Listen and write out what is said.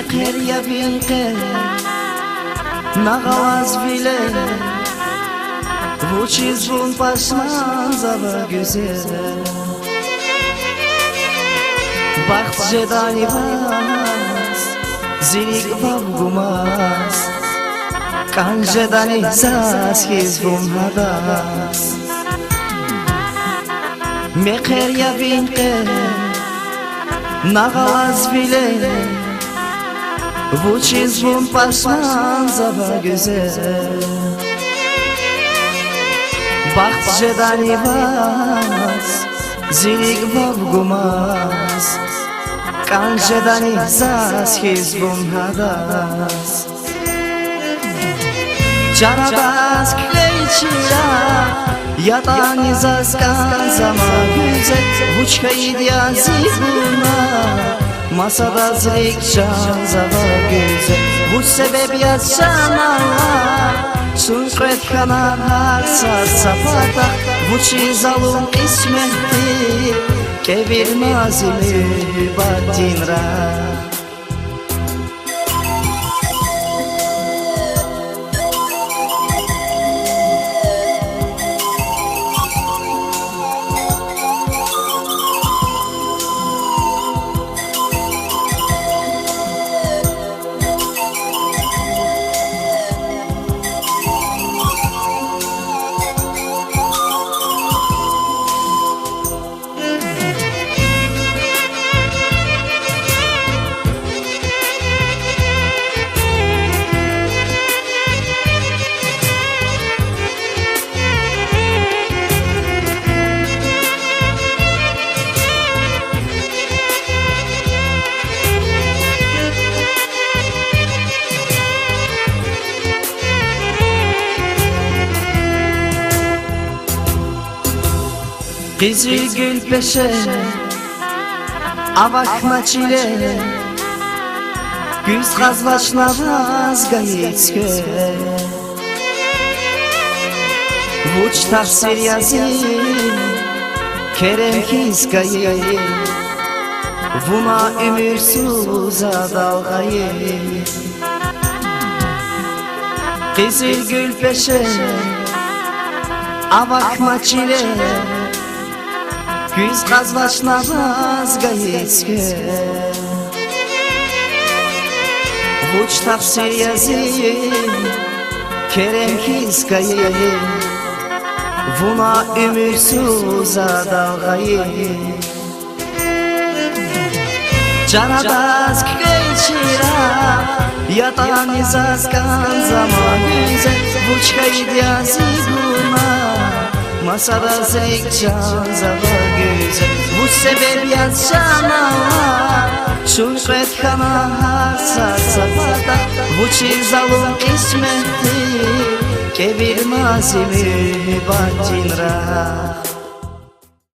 Meher ya binqe Nağalaz bile Vučiz bun pašman zava güzel Baht jedani vas Zilik vavgumas Kan jedani sas hiz bun hadas Meher ya binqe Nağalaz bile Vučiz bun pašman zava güzel Baht jedani vas Zilik vavgumas Kan jedani sas hiz bun hadas Canadas klejčira Yatani zaskan zama güzel Vučka idya zibuna Masada zilik can zava güzel Vuč sebep yaşamala Sunqet kanar harsar sapata Vučiz alum ismeti Kevir mazimi badinra Kızıl gül peşe Avakna çile Güz kazvaçna vazgayitske Vuč tafsir yazin Kerem kizgayi Vuna ümürsuza dalgayı Kızıl gül peşe Avakna çile Güz kazvaçna vazgayitske Vuč tafsir yazin Kerem kizgayi Vuna ümürsuza dalgayı Canadas klejčira Yatani zaskan zama güzel Vučka idya zibuna Masada zilik can zava güzel Vuč sebep yaşamala Sunqet kanar harsar sapata Vučiz alum ismeti Kevir mazimi badinra